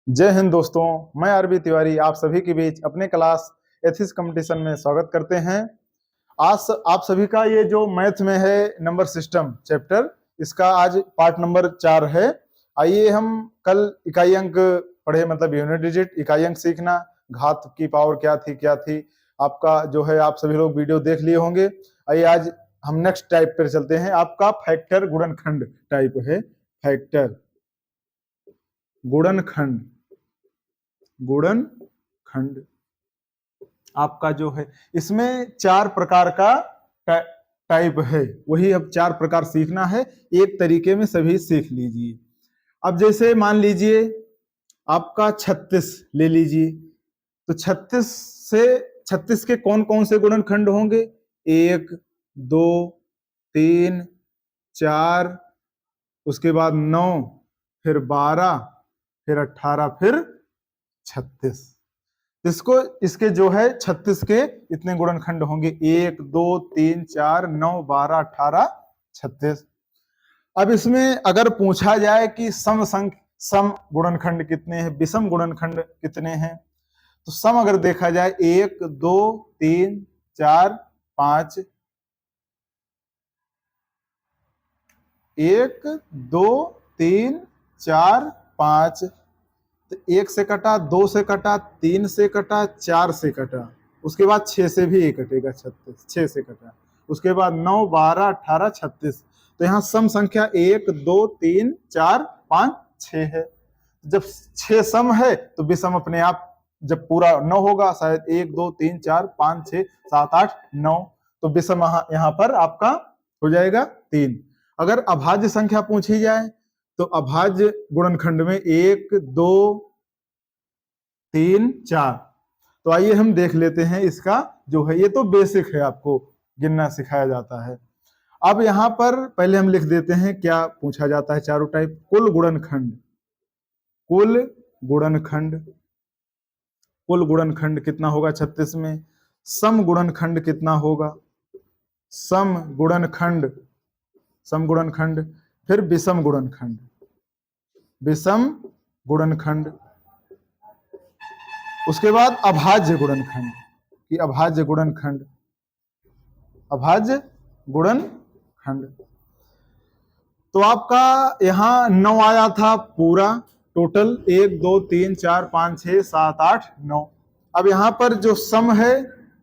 जय हिंद दोस्तों, मैं आरबी तिवारी आप सभी के बीच अपने क्लास एथिक्स कंपटीशन में स्वागत करते हैं। आज आप सभी का ये जो मैथ में है नंबर सिस्टम चैप्टर, इसका आज पार्ट नंबर 4 है। आइए हम कल इकाई अंक पढ़े, मतलब यूनिट डिजिट इकाई अंक सीखना, घात की पावर क्या थी आपका जो है, आप सभी लोग वीडियो देख लिए होंगे। आइए आज हम नेक्स्ट टाइप पर चलते हैं। आपका फैक्टर गुणनखंड टाइप है। फैक्टर गुणनखंड, गुणनखंड आपका जो है, इसमें 4 प्रकार का टाइप है। वही अब 4 प्रकार सीखना है, एक तरीके में सभी सीख लीजिए। अब जैसे मान लीजिए आपका 36 ले लीजिए, तो 36 के कौन कौन से गुणनखंड होंगे? 1 2 3 4, उसके बाद 9, फिर 12, फिर 18, फिर 36। इसको इसके जो है 36 के इतने गुणनखंड होंगे, 1 2 3 4 9 12 18 36। अब इसमें अगर पूछा जाए कि सम गुणनखंड कितने हैं, विषम गुणनखंड कितने हैं, तो सम अगर देखा जाए 1 2 3 4 5, 1 2 3 4 5, तो 1 से कटा, 2 से कटा, 3 से कटा, 4 से कटा, उसके बाद 6 से भी कटेगा 36, 6 से कटा, उसके बाद 9 12 18 36। तो यहाँ सम संख्या 1 2 3 4 5 6 है। जब 6 सम है तो विषम अपने आप जब पूरा 9 होगा, शायद 1 2 3 4 5 6 7 8 9, तो विषम यहाँ पर आपका हो जाएगा 3। अगर अभाज्य संख्या पूछी जाए तो अभाज्य गुणनखंड में 1 2 3 4। तो आइए हम देख लेते हैं इसका जो है, ये तो बेसिक है, आपको गिनना सिखाया जाता है। अब यहां पर पहले हम लिख देते हैं क्या पूछा जाता है। चारों टाइप। कुल गुणनखंड, कुल गुणनखंड, कुल गुणनखंड कितना होगा 36 में? सम गुणनखंड कितना होगा? सम गुणनखंड, सम गुणनखंड, फिर विषम गुणनखंड, विषम गुणनखंड, उसके बाद अभाज्य गुणनखंड कि अभाज्य गुणनखंड, अभाज्य गुणनखंड। तो आपका यहां 9 आया था पूरा टोटल, 1 2 3 4 5 6 7 8 9। अब यहां पर जो सम है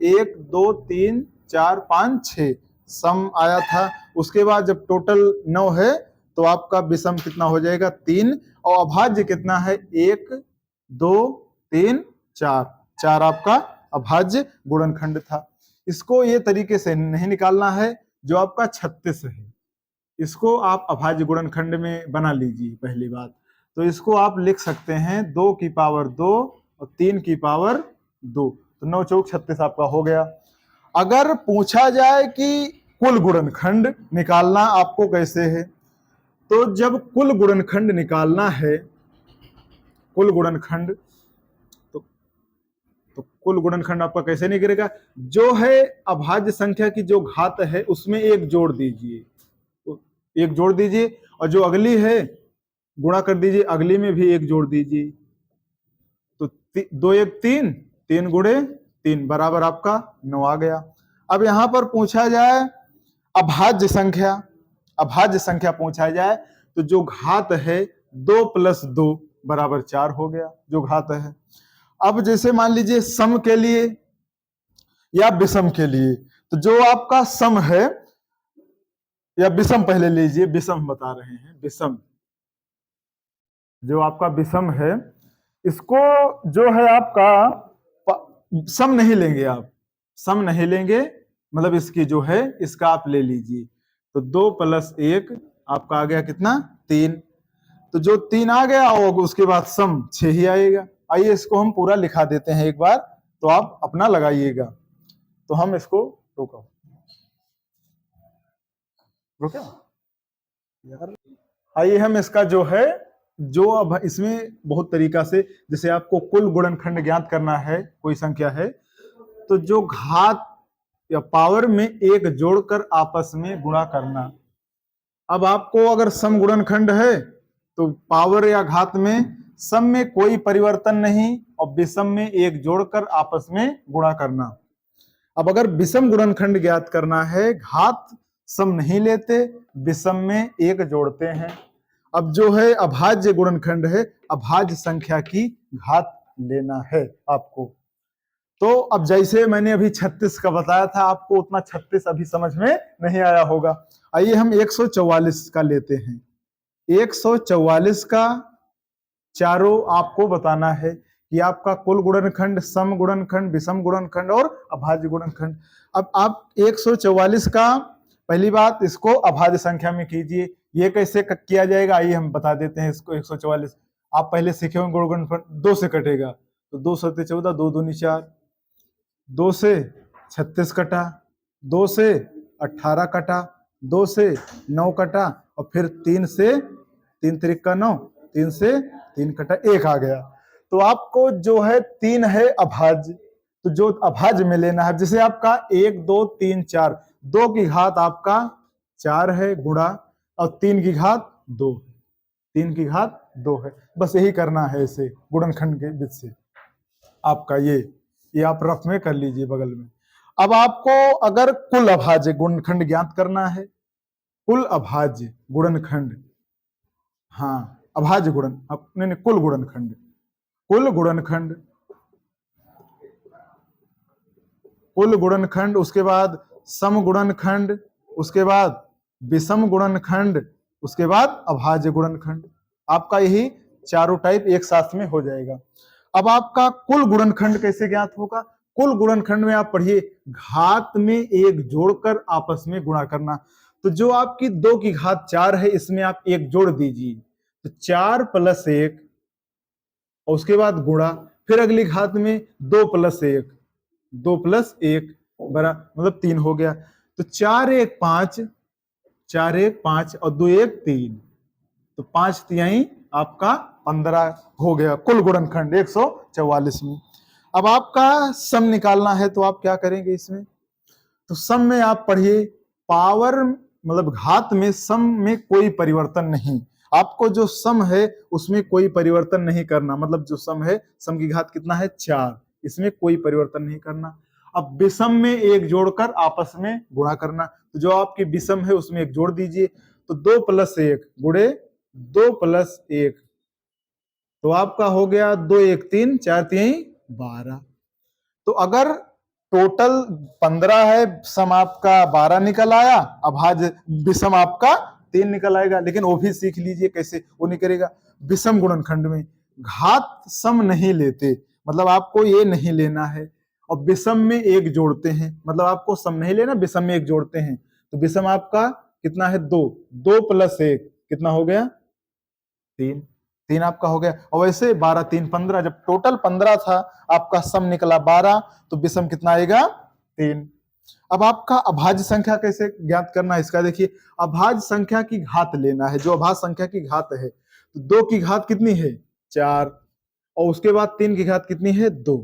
1 2 3 4 5 6 सम आया था। उसके बाद जब टोटल 9 है तो आपका विषम कितना हो जाएगा? 3। और अभाज्य कितना है? 1 2 3 4, 4 आपका अभाज्य गुणनखंड था। इसको ये तरीके से नहीं निकालना है जो आपका 36 है, इसको आप अभाज्य गुणनखंड में बना लीजिए। पहली बात तो इसको आप लिख सकते हैं 2 की पावर 2 और 3 की पावर 2, तो 9 चौक 36 आपका हो गया। अगर पूछा जाए कि कुल गुणनखंड निकालना आपको कैसे है, तो जब कुल गुणनखंड निकालना है, कुल गुणनखंड, तो कुल गुणनखंड आपका कैसे निकलेगा? जो है अभाज्य संख्या की जो घात है उसमें 1 जोड़ दीजिए, 1 जोड़ दीजिए, और जो अगली है गुणा कर दीजिए, अगली में भी 1 जोड़ दीजिए। तो 2 1 3, 3 गुणे 3 बराबर आपका 9 आ गया। अब यहां पर पूछा जाए अभाज्य संख्या, अभाज्य संख्या पूछा जाए तो जो घात है 2 + 2 बराबर 4 हो गया, जो घात है। अब जैसे मान लीजिए सम के लिए या विषम के लिए, तो जो आपका सम है या विषम, पहले लीजिए विषम बता रहे हैं, विषम, जो आपका विषम है इसको जो है आपका सम नहीं लेंगे आप, सम नहीं लेंगे, मतलब इसकी जो है इसका आप ले लीजिए। तो 2 + 1 आपका आ गया कितना? 3। तो जो 3 आ गया और उसके बाद सम 6 ही आएगा। आइए इसको हम पूरा लिखा देते हैं एक बार, तो आप अपना लगाइएगा। तो हम इसको रोको, आइए हम इसका जो है, जो अब इसमें बहुत तरीका से, जैसे आपको कुल गुणनखंड ज्ञात करना है, कोई संख्या है, तो जो घात या पावर में 1 जोड़कर आपस में गुणा करना। अब आपको अगर सम गुणनखंड है तो पावर या घात में सम में कोई परिवर्तन नहीं और विषम में एक जोड़कर आपस में गुणा करना। अब अगर विषम गुणनखंड ज्ञात करना है, घात सम नहीं लेते, विषम में एक जोड़ते हैं। अब जो है अभाज्य गुणनखंड है, अभाज्य संख्या की घात लेना है आपको। तो अब जैसे मैंने अभी 36 का बताया था, आपको उतना 36 अभी समझ में नहीं आया होगा। आइए हम 144 का लेते हैं। 144 का चारों आपको बताना है कि आपका कुल गुणनखंड, सम गुणनखंड, विषम गुणनखंड और अभाज्य गुणनखंड। अब आप 144 का पहली बात इसको अभाज्य संख्या में कीजिए। ये कैसे किया जाएगा आइए हम बता देते हैं इसको। 144 आप पहले सीखे होंगे, गुणनखंड 2 से कटेगा तो 2 7 14, 2 दूनी 4, 2 से 36 कटा, 2 से 18 कटा, 2 से 9 कटा और फिर 3 से 3 त्रिका 9, 3 से 3 कटा 1 आ गया। तो आपको जो है 3 है अभाज्य, तो जो अभाज्य में लेना है, जैसे आपका 1 2 3 4, 2 की घात आपका 4 है गुणा और 3 की घात 2, 3 की घात 2 है। बस यही करना है इसे गुणनखंड के बीच से आपका ये आप रफ में कर लीजिए बगल में। अब आपको अगर कुल अभाज्य गुणनखंड ज्ञात करना है, कुल अभाज्य गुणनखंड, हाँ अभाज्य गुणन, नहीं कुल गुणनखंड, कुल गुणनखंड, कुल गुणनखंड, उसके बाद सम गुणनखंड, उसके बाद विषम गुणनखंड, उसके बाद अभाज्य गुणनखंड। आपका यही चारों टाइप एक साथ में हो जाएगा। अब आपका कुल गुणनखंड कैसे ज्ञात होगा? कुल गुणनखंड में आप पढ़िए, घात में एक जोड़कर आपस में गुणा करना। तो जो आपकी 2 की घात 4 है, इसमें आप एक जोड़ दीजिए, तो 4 + 1 और उसके बाद गुणा, फिर अगली घात में 2 + 1, 2 + 1 बरा मतलब 3 हो गया। तो 4 1 5, 4 1 5 और 2 1 3, तो 5 तिहाई आपका 15 हो गया कुल गुणनखंड 144 में। अब आपका सम निकालना है, तो आप क्या करेंगे इसमें? तो सम में आप पढ़िए, पावर मतलब घात में सम में कोई परिवर्तन नहीं। आपको जो सम है उसमें कोई परिवर्तन नहीं करना, मतलब जो सम है, सम की घात कितना है 4, इसमें कोई परिवर्तन नहीं करना। अब विषम में एक जोड़कर आपस में गुणा करना, तो जो आपकी विषम है उसमें एक जोड़ दीजिए, तो 2 + 1 गुणे 2 + 1, तो आपका हो गया 2 1 3, 4 3 12। तो अगर टोटल 15 है, सम आपका 12 निकल आया, अभाज्य विषम आपका 3 निकल आएगा। लेकिन वो भी सीख लीजिए कैसे वो निकलेगा। विषम गुणनखंड में घात सम नहीं लेते, मतलब आपको ये नहीं लेना है, और विषम में एक जोड़ते हैं, मतलब आपको सम नहीं लेना, विषम में एक जोड़ते हैं। तो विषम आपका कितना है 2, 2 + 1 कितना हो गया 3, 3 आपका हो गया। और वैसे 12 3 15, जब टोटल 15 था, आपका सम निकला 12, तो विषम कितना आएगा 3। अब आपका अभाज्य संख्या कैसे ज्ञात करना है इसका देखिए। अभाज्य संख्या की घात लेना है, जो अभाज्य संख्या की घात है, तो 2 की घात कितनी है 4, और उसके बाद 3 की घात कितनी है 2,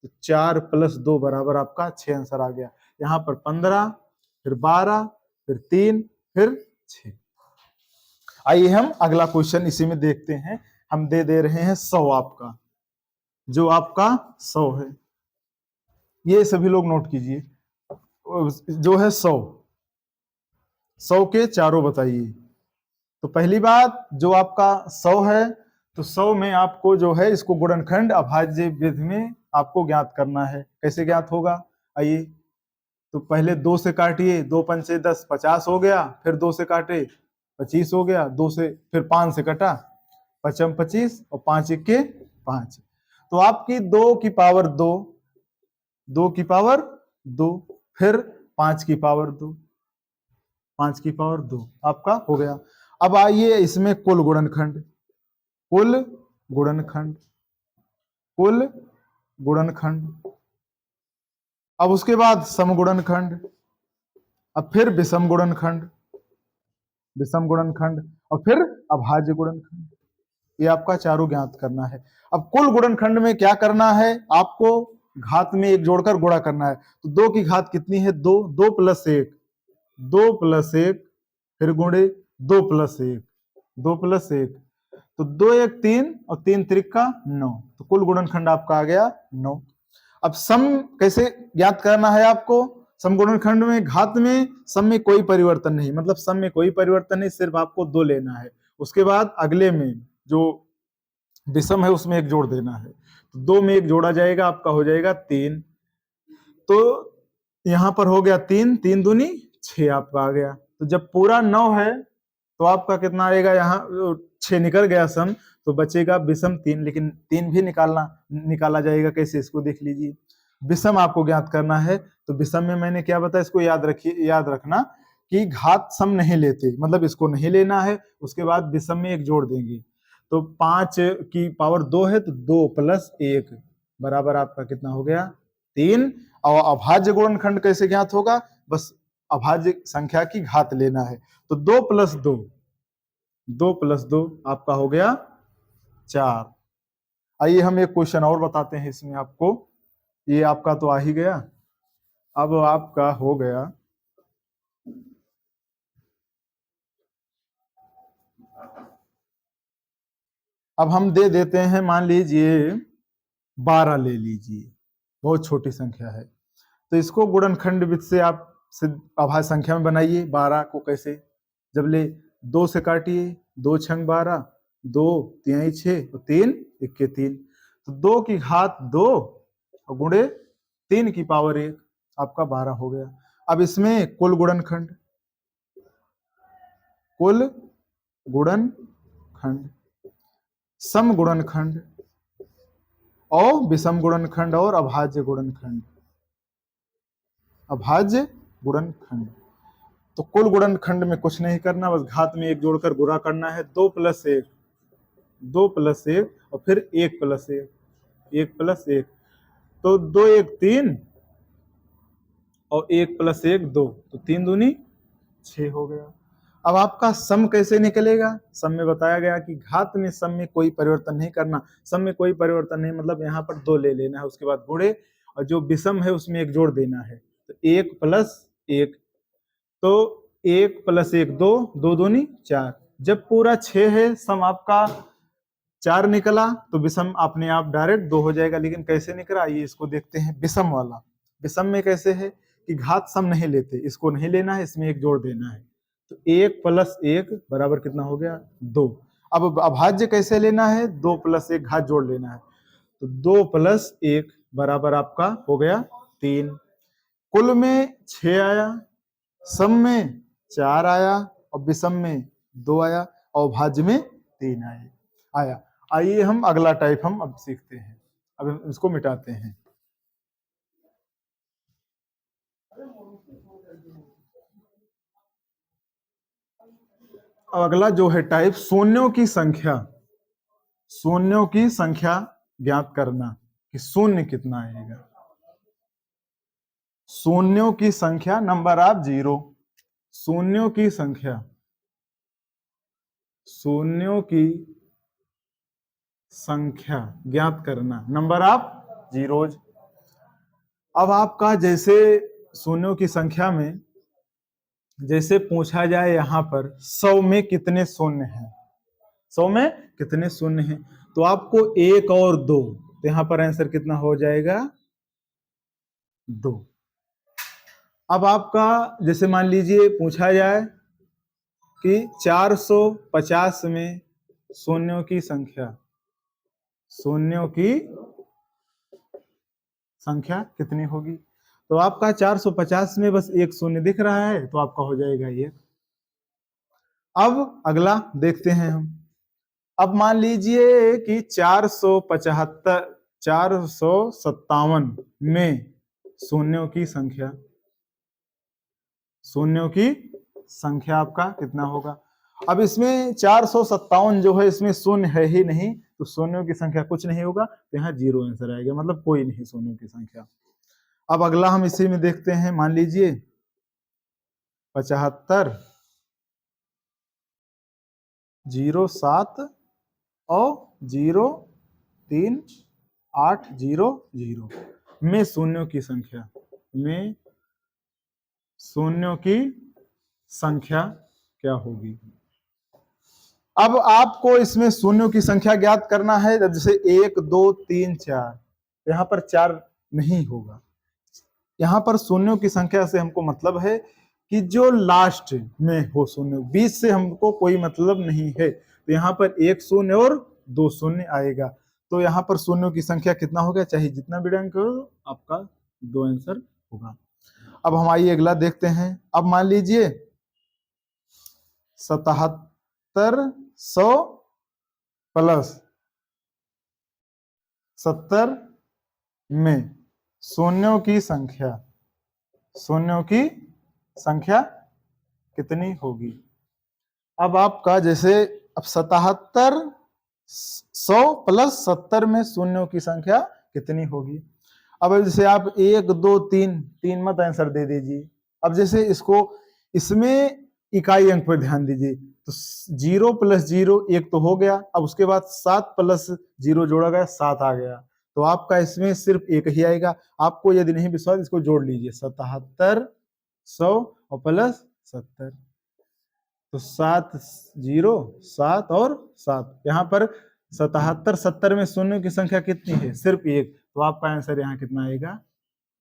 तो 4 + 2 बराबर आपका 6 आंसर आ गया। यहाँ पर 15, फिर 12, फिर 3, फिर 6। आइए हम अगला क्वेश्चन इसी में देखते हैं। हम दे रहे हैं 100 आपका, जो आपका 100 है, ये सभी लोग नोट कीजिए। जो है 100, 100 के चारों बताइए। तो पहली बात, जो आपका 100 है, तो 100 में आपको जो है इसको गुणनखंड अभाज्य विधि में आपको ज्ञात करना है। कैसे ज्ञात होगा आइए। तो पहले 2 से काटिए, 2 पंचे 10, 50 हो गया, फिर 2 से काटे 25 हो गया, 2 से फिर 5 से कटा, 5 25 और 5 1 5, तो आपकी 2 की पावर 2, 2 की पावर 2, फिर 5 की पावर 2, 5 की पावर 2 आपका हो गया। अब आइए इसमें कुल गुणनखंड, कुल गुणनखंड, कुल गुणनखंड, अब उसके बाद सम गुणनखंड, अब फिर विषम गुणनखंड, विषम गुणनखंड, और फिर अभाज्य गुणनखंड। ये आपका चारों ज्ञात करना है। अब कुल गुणनखंड में क्या करना है, आपको घात में एक जोड़कर गुणा करना है। तो 2 की घात कितनी है 2, 2 + 1, 2 + 1, फिर गुणे 2 + 1, 2 + 1, तो 2 1 3 और 3 त्रिका 9, तो कुल गुणनखंड आपका आ गया 9। अब सम कैसे ज्ञात करना है आपको? सम गुणनखंड में घात में सम में कोई परिवर्तन नहीं, मतलब सम में कोई परिवर्तन नहीं, सिर्फ आपको 2 लेना है। उसके बाद अगले में जो विषम है उसमें एक जोड़ देना है, तो 2 में एक जोड़ा जाएगा, आपका हो जाएगा 3। तो यहां पर हो गया 3, 3 दूनी 6 आपका आ गया। तो जब पूरा 9 है तो आपका कितना आएगा? यहाँ 6 निकल गया सम, तो बचेगा विषम 3, लेकिन 3 भी निकाला जाएगा कैसे, इसको देख लीजिए। विषम आपको ज्ञात करना है, तो विषम में मैंने क्या बताया, इसको याद रखना कि घात सम नहीं लेते, मतलब इसको नहीं लेना है। उसके बाद विषम में एक जोड़ देंगे, तो 5 की पावर 2 है, तो 2 + 1 बराबर आपका कितना हो गया? 3। और अभाज्य गुणनखंड कैसे ज्ञात होगा? बस अभाज्य संख्या की घात लेना है, तो 2 + 2, 2 + 2 आपका हो गया 4। आइए हम एक क्वेश्चन और बताते हैं इसमें आपको। ये आपका तो आ ही गया, अब आपका हो गया अब हम दे देते हैं, मान लीजिए 12 ले लीजिए, बहुत छोटी संख्या है, तो इसको गुणनखंड विधि से आप अभाज्य संख्या में बनाइए। 12 को कैसे? जब ले 2 से काटिए, 2 छंग 12, 2 तिहाई 6 और 3 इक्के 3, तो 2 की घात 2 और गुणे 3 की पावर 1 आपका 12 हो गया। अब इसमें कुल गुणनखंड सम गुणनखंड और विषम गुणनखंड और अभाज्य गुणनखंड। तो कुल गुणनखंड में कुछ नहीं करना, बस घात में एक जोड़कर गुणा करना है। 2 + 1, 2 + 1 और फिर 1 + 1, 1 + 1, तो 2 1 3 और 1 + 1 2, तो 3 दूनी 6 हो गया। अब आपका सम कैसे निकलेगा? सम में बताया गया कि घात में सम में कोई परिवर्तन नहीं करना। सम में कोई परिवर्तन नहीं मतलब यहाँ पर 2 ले लेना है, उसके बाद गुणे, और जो विषम है उसमें एक जोड़ देना है, तो 1 + 1, तो 1 + 1 2, 2 दूनी 4। जब पूरा 6 है, सम आपका 4 निकला, तो विषम अपने आप डायरेक्ट 2 हो जाएगा। लेकिन कैसे निकला, ये इसको देखते हैं विषम वाला। विषम में कैसे है कि घात सम नहीं लेते, इसको नहीं लेना है, इसमें एक जोड़ देना है, तो 1 + 1 बराबर कितना हो गया? 2। अब अभाज्य कैसे लेना है? 2 + 1 घात जोड़ लेना है, तो 2 + 1 बराबर आपका हो गया 3। कुल में 6 आया, सम में 4 आया और विषम में 2 आया और भाज्य में 3 आया। आइए हम अगला टाइप हम अब सीखते हैं, अब इसको मिटाते हैं। अब अगला जो है टाइप, शून्यों की संख्या ज्ञात करना कि शून्य कितना आएगा। शून्यों की संख्या, नंबर ऑफ 0, शून्यों की संख्या ज्ञात करना, नंबर ऑफ जीरोज। अब आपका जैसे शून्यों की संख्या में जैसे पूछा जाए यहाँ पर 100 में कितने शून्य हैं, 100 में कितने शून्य हैं, तो आपको 1 और 2, तो यहाँ पर आंसर कितना हो जाएगा? 2। अब आपका जैसे मान लीजिए पूछा जाए कि 450 में शून्यों की संख्या कितनी होगी, तो आपका 450 में बस एक शून्य दिख रहा है, तो आपका हो जाएगा ये। अब अगला देखते हैं हम। अब मान लीजिए कि 457 में शून्यों की संख्या आपका कितना होगा। अब इसमें 457 जो है, इसमें शून्य है ही नहीं, तो शून्यों की संख्या कुछ नहीं होगा, तो यहाँ 0 आंसर आएगा, मतलब कोई नहीं शून्यों की संख्या। अब अगला हम इसी में देखते हैं, मान लीजिए 75 07 और 03800 में शून्यों की संख्या क्या होगी। अब आपको इसमें शून्यों की संख्या ज्ञात करना है, जैसे 1 2 3 4, यहाँ पर 4 नहीं होगा। यहाँ पर शून्यों की संख्या से हमको मतलब है कि जो लास्ट में हो शून्य, 20 से हमको कोई मतलब नहीं है। तो यहाँ पर 1 शून्य और 2 शून्य आएगा। तो यहाँ पर शून्यों की संख्या कितना हो गया, चाहे जितना भी अंक हो आपका 2 आंसर होगा। अब हम आइए अगला देखते हैं। अब मान लीजिए 7700 प्लस 70 में शून्यों की संख्या कितनी होगी। अब आपका जैसे अब 7700 प्लस 70 में शून्यों की संख्या कितनी होगी। अब जैसे आप 1 2 3 मत आंसर दे दीजिए। अब जैसे इसमें इकाई अंक पर ध्यान दीजिए, तो 0 प्लस 0 1 तो हो गया। अब उसके बाद 7 प्लस 0 जोड़ा गया, 7 आ गया। तो आपका इसमें सिर्फ एक ही आएगा। आपको यदि नहीं विश्वास, इसको जोड़ लीजिए, 7700 और प्लस 70, तो 7 0 7 और 7। यहाँ पर 77 70 में शून्य की संख्या कितनी है, सिर्फ एक। तो आपका आंसर यहाँ कितना आएगा,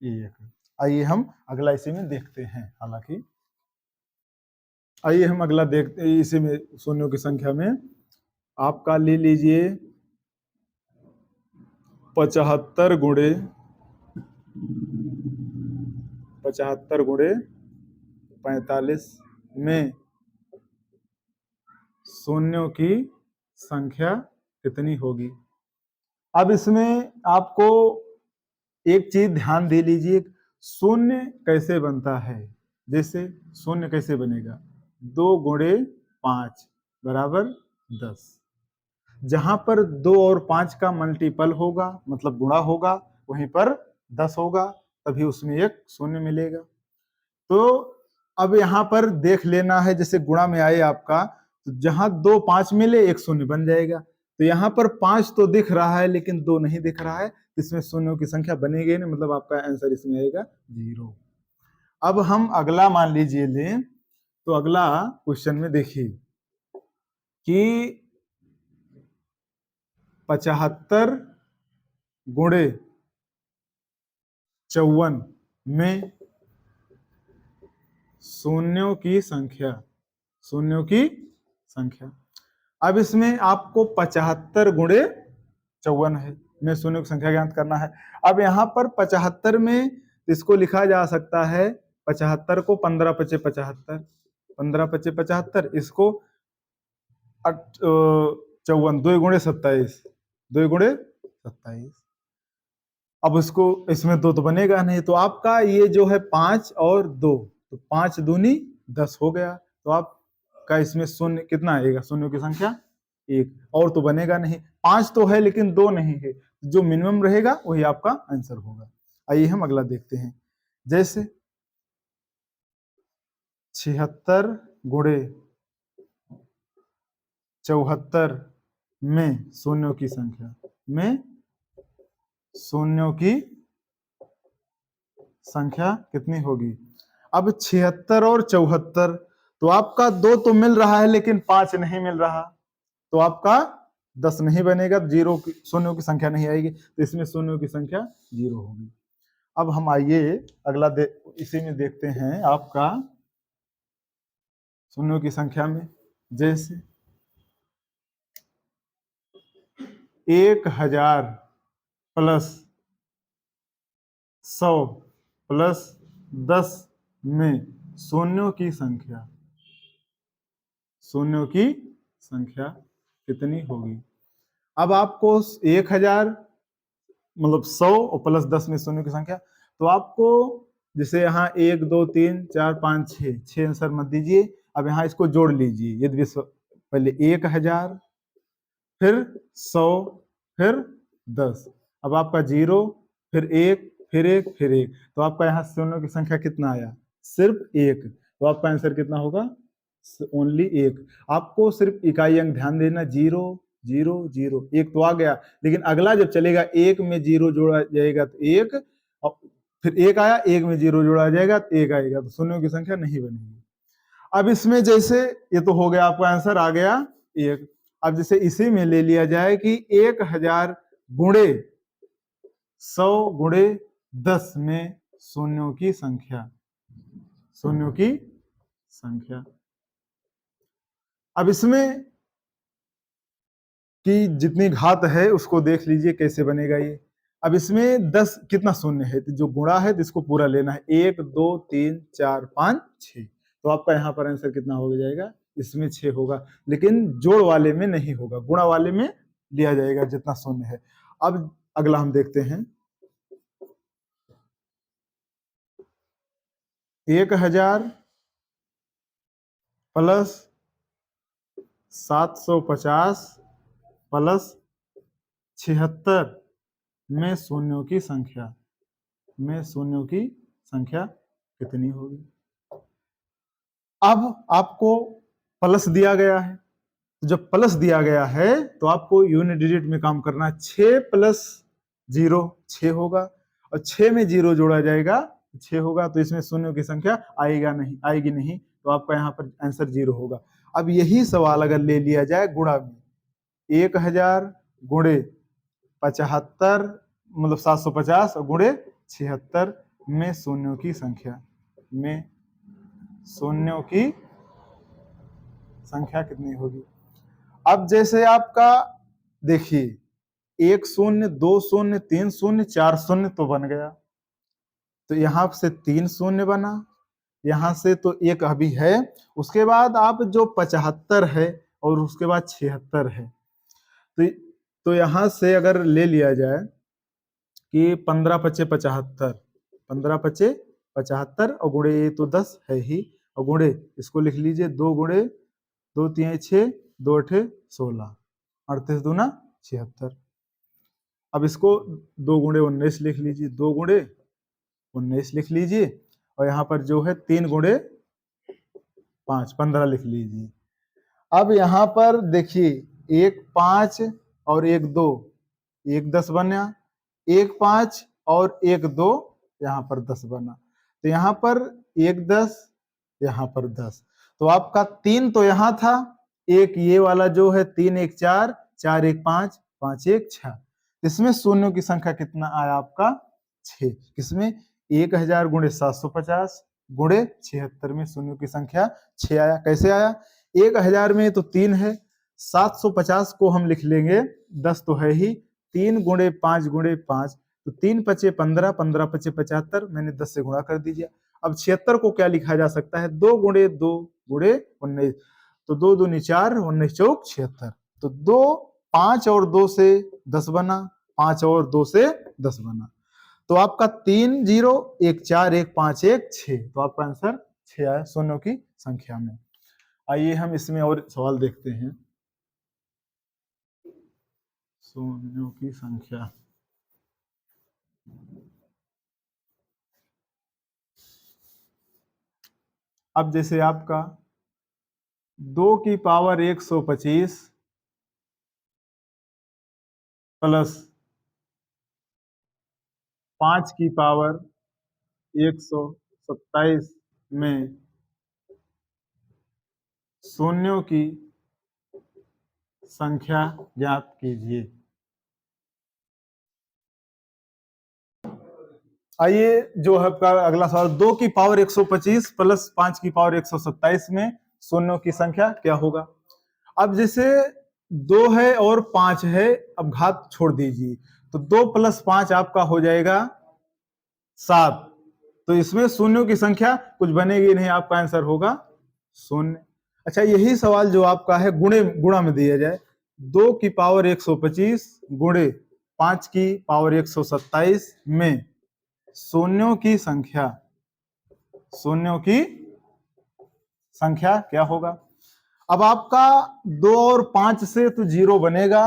1। आइए हम अगला इसी में देखते हैं। हालांकि आइए हम अगला देखते हैं इसी में, शून्यों की संख्या में आपका ले लीजिए 75 गुणे 45 में शून्यों की संख्या कितनी होगी। अब इसमें आपको एक चीज ध्यान दे लीजिए, शून्य कैसे बनता है। जैसे शून्य कैसे बनेगा, 2 गुणे 5 बराबर 10। जहां पर 2 और 5 का मल्टीपल होगा, मतलब गुणा होगा, वहीं पर 10 होगा, तभी उसमें एक शून्य मिलेगा। तो अब यहाँ पर देख लेना है, जैसे गुणा में आए आपका, तो जहां 2 5 मिले, एक शून्य बन जाएगा। तो यहाँ पर 5 तो दिख रहा है लेकिन 2 नहीं दिख रहा है, इसमें शून्यों की संख्या बनेगी नहीं, मतलब आपका आंसर इसमें आएगा 0। अब हम अगला मान लीजिए लें, तो अगला क्वेश्चन में देखिए कि 75 गुणे 54 में शून्यों की संख्या। अब इसमें आपको 75 गुणे 54 है, में शून्यों की संख्या ज्ञात करना है। अब यहाँ पर 75 में इसको लिखा जा सकता है, 75 को 15 पचे 75, 15 पचे 75, इसको 54, 2 गुणे 27, 2 गुणे 27। अब इसको इसमें 2 तो बनेगा नहीं, तो आपका ये जो है 5 और 2, तो 5 दूनी 10 हो गया। तो आपका इसमें शून्य कितना आएगा, शून्यों की संख्या 1, और तो बनेगा नहीं। 5 तो है लेकिन 2 नहीं है, जो मिनिमम रहेगा वही आपका आंसर होगा। आइए हम अगला देखते हैं। जैसे 76 गुणे 74 में शून्यों की संख्या कितनी होगी। अब 76 और 74, तो आपका 2 तो मिल रहा है लेकिन 5 नहीं मिल रहा, तो आपका 10 नहीं बनेगा, शून्यों की संख्या नहीं आएगी, तो इसमें शून्यों की संख्या 0 होगी। अब हम आइए अगला इसी में देखते हैं आपका शून्यों की संख्या में। जैसे 1000 प्लस 100 प्लस 10 में शून्यों की संख्या कितनी होगी। अब आपको 1000 मतलब 100 और प्लस 10 में शून्यों की संख्या, तो आपको जैसे यहाँ 1 2 3 4 5 6 आंसर मत दीजिए। अब यहाँ इसको जोड़ लीजिए, यदि पहले 1000 फिर 100 फिर 10, अब आपका 0 फिर 1 फिर 1 फिर 1, तो आपका यहाँ शून्यों की संख्या कितना आया, सिर्फ 1। तो आपका आंसर कितना होगा, ओनली 1। आपको सिर्फ इकाई अंक ध्यान देना, 0 0 0, 1 तो आ गया, लेकिन अगला जब चलेगा 1 में 0 जोड़ा जाएगा तो 1, और फिर 1 आया, 1 में 0 जोड़ा जाएगा तो 1 आएगा, तो शून्यों की संख्या नहीं बनेगी। अब इसमें जैसे ये तो हो गया, आपका आंसर आ गया 1। अब जैसे इसी में ले लिया जाए कि 1000 गुणे 100 गुणे 10 में शून्यों की संख्या, शून्यों की संख्या। अब इसमें कि जितनी घात है उसको देख लीजिए कैसे बनेगा ये। अब इसमें 10 कितना शून्य है, तो जो गुणा है तो इसको पूरा लेना है, 1 2 3 4 5 6। तो आपका यहाँ पर आंसर कितना हो जाएगा, इसमें 6 होगा, लेकिन जोड़ वाले में नहीं होगा, गुणा वाले में लिया जाएगा जितना शून्य है। अब अगला हम देखते हैं, 1000 प्लस 750 प्लस 76 में शून्यों की संख्या, में शून्यों की संख्या कितनी होगी। अब आपको प्लस दिया गया है, जब प्लस दिया गया है तो आपको यूनिट डिजिट में काम करना है। 6 प्लस 0 6 होगा, और 6 में 0 जोड़ा जाएगा 6 होगा, तो इसमें शून्यों की संख्या आएगी नहीं, तो आपका यहाँ पर आंसर 0 होगा। अब यही सवाल अगर ले लिया जाए गुणा में, 1000 गुणे 75 मतलब 750 और गुणे 76 में शून्यों की संख्या, में शून्यों की संख्या कितनी होगी। अब जैसे आपका देखिए 1 शून्य 2 शून्य 3 शून्य 4 शून्य तो बन गया, तो यहां से 3 शून्य बना, यहां से तो 1 अभी है, उसके बाद आप जो 75 है और उसके बाद 76 है, तो यहां से अगर ले लिया जाए कि 15 पचे 75, 15 पचे 75 और गुणे ये तो 10 है ही, और गुणे इसको लिख लीजिए 2 गुणे 2 3 6 2 8 16, 38 दूना 76। अब इसको 2 गुणे 19 लिख लीजिए, 2 गुणे 19 लिख लीजिए, और यहाँ पर जो है 3 गुणे 5 15 लिख लीजिए। अब यहाँ पर देखिए 1 5 और 1 2, 1 10 बना, 1 5 और 1 2 यहाँ पर 10 बना, तो यहाँ पर 1 10 यहाँ पर 10, तो आपका 3 तो यहाँ था, एक ये वाला जो है 3 1 4 4 1 5 5 1 6, इसमें शून्यों की संख्या कितना आया आपका 6। किसमें 1000 गुणे 750 गुणे 76 में शून्यों की संख्या 6 आया। कैसे आया, 1000 में तो 3 है, 750 को हम लिख लेंगे 10 तो है ही, 3 गुणे 5 गुणे 5, तो 3 पचे 15 15 पचे 75, मैंने 10 से गुणा कर दीजिए। अब 76 को क्या लिखा जा सकता है, 2 गुणे 2 गुणे 19, तो 2 दूनी 4 19 चौक 76, तो 2 5 और 2 से 10 बना, 5 और 2 से 10 बना, तो आपका 3 0 1 4 1 5 1 6, तो आपका आंसर 6 आया शून्यों की संख्या में। आइए हम इसमें और सवाल देखते हैं, शून्यों की संख्या। अब जैसे आपका 2 की पावर 125 प्लस 5 की पावर 127 में शून्यों की संख्या ज्ञात कीजिए। आइए जो है आपका अगला सवाल, 2 की पावर 125 प्लस 5 की पावर 127 में शून्यों की संख्या क्या होगा। अब जैसे 2 है और 5 है, अब घात छोड़ दीजिए, तो 2 प्लस 5 आपका हो जाएगा 7, तो इसमें शून्यों की संख्या कुछ बनेगी नहीं, आपका आंसर होगा 0। अच्छा यही सवाल जो आपका है गुणा में दिया जाए, 2 की पावर 125 गुणे 5 की पावर 127 में शून्यों की संख्या, शून्यों की संख्या क्या होगा। अब आपका 2 और 5 से तो 0 बनेगा,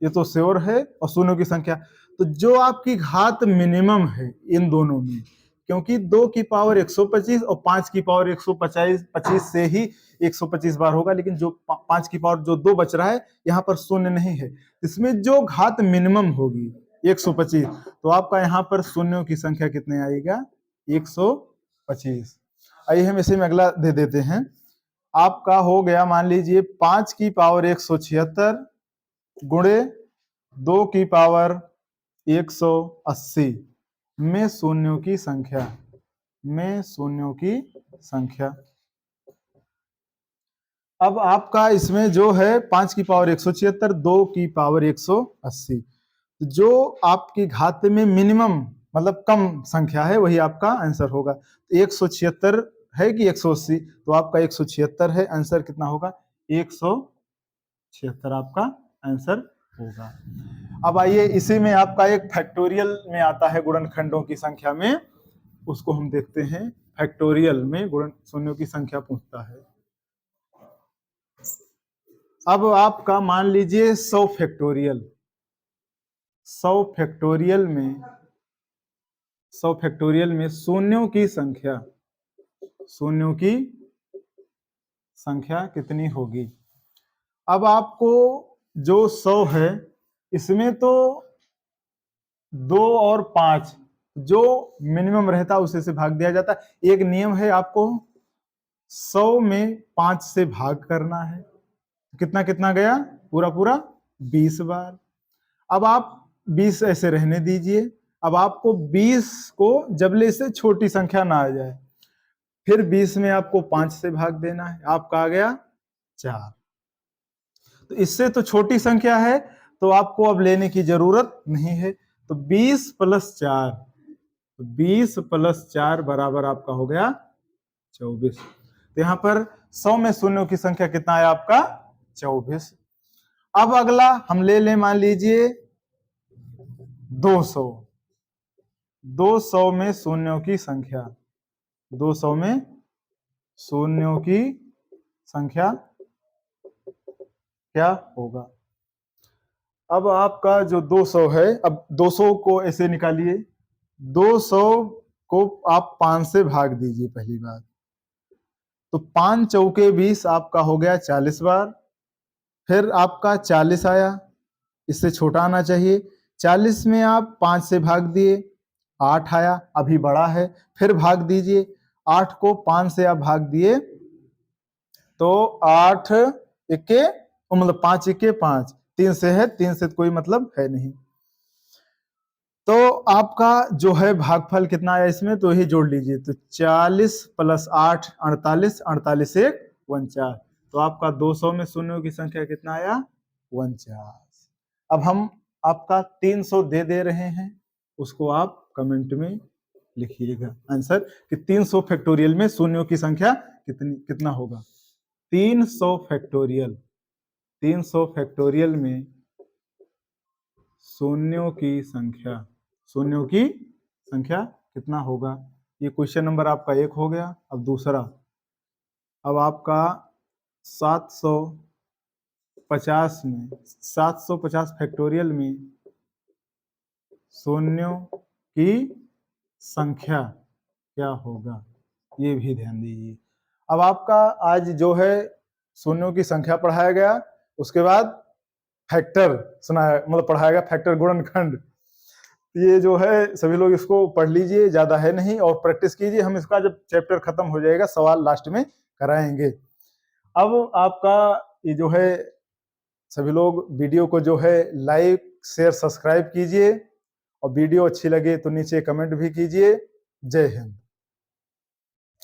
ये तो श्योर है, और शून्यों की संख्या, तो जो आपकी घात मिनिमम है इन दोनों में, क्योंकि 2 की पावर 125 और 5 की पावर 125 से ही 125 बार होगा, लेकिन जो 5 की पावर जो 2 बच रहा है यहाँ पर शून्य नहीं है, इसमें जो घात मिनिमम होगी 125, तो आपका यहाँ पर शून्यों की संख्या कितने आएगा 125। आइए हम इसे में अगला दे देते हैं, आपका हो गया, मान लीजिए 5 की पावर 176 गुणे 2 की पावर 180 में शून्यों की संख्या, में शून्यों की संख्या। अब आपका इसमें जो है 5 की पावर 176, 2 की पावर 180, जो आपकी घात में मिनिमम मतलब कम संख्या है वही आपका आंसर होगा। 176 है कि 180, तो आपका 176 है, आंसर कितना होगा? 176 आपका आंसर होगा। अब आइए इसी में आपका एक फैक्टोरियल में आता है गुणनखंडों की संख्या में, उसको हम देखते हैं। फैक्टोरियल में गुणन शून्यों की संख्या पूछता है। अब आपका मान लीजिए 100 फैक्टोरियल, 100 फैक्टोरियल में, 100 फैक्टोरियल में शून्यों की संख्या, शून्यों की संख्या कितनी होगी? अब आपको जो 100 है इसमें तो 2 और 5 जो मिनिमम रहता है उसे से भाग दिया जाता है। एक नियम है, आपको 100 में 5 से भाग करना है। कितना कितना गया? पूरा पूरा 20 बार। अब आप 20 ऐसे रहने दीजिए। अब आपको 20 को जबले से छोटी संख्या ना आ जाए, फिर 20 में आपको 5 से भाग देना है, आपका आ गया 4। तो इससे तो छोटी संख्या है तो आपको अब लेने की जरूरत नहीं है। तो 20 + 4, तो 20 + 4 बराबर आपका हो गया 24। तो यहां पर 100 में शून्यों की संख्या कितना है आपका? 24। अब अगला हम ले लें, मान लीजिए 200, 200 में शून्यों की संख्या, 200 में शून्यों की संख्या क्या होगा? अब आपका जो 200 है, अब 200 को ऐसे निकालिए, 200 को आप 5 से भाग दीजिए पहली बार, तो 5 चौके 20 आपका हो गया 40 बार। फिर आपका 40 आया, इससे छोटा आना चाहिए। 40 में आप 5 से भाग दिए, 8 आया, अभी बड़ा है, फिर भाग दीजिए। 8 को 5 से आप भाग दिए तो 8 इक्के मतलब 5 इक्के 5, 3 से है, 3 से कोई मतलब है नहीं। तो आपका जो है भागफल कितना आया इसमें, तो ही जोड़ लीजिए। तो 40 + 8 48, 48 एक 49। तो आपका 200 में शून्यों की संख्या कितना आया? 49। अब हम आपका 300 दे रहे हैं, उसको आप कमेंट में लिखिएगा आंसर कि 300 फैक्टोरियल में शून्यों की संख्या कितना होगा। 300 फैक्टोरियल, 300 फैक्टोरियल में शून्यों की संख्या, शून्यों की संख्या कितना होगा? ये क्वेश्चन नंबर आपका 1 हो गया। अब दूसरा, अब आपका 750 में, 750 फैक्टोरियल में शून्यों की संख्या क्या होगा? ये भी ध्यान दीजिए। अब आपका आज जो है शून्यों की संख्या पढ़ाया गया, उसके बाद फैक्टर सुनाया, मतलब पढ़ाया गया फैक्टर गुणनखंड। ये जो है सभी लोग इसको पढ़ लीजिए, ज्यादा है नहीं, और प्रैक्टिस कीजिए। हम इसका जब चैप्टर खत्म हो जाएगा सवाल लास्ट में कराएंगे। अब आपका ये जो है सभी लोग वीडियो को जो है लाइक शेयर सब्सक्राइब कीजिए, और वीडियो अच्छी लगे तो नीचे कमेंट भी कीजिए। जय हिंद।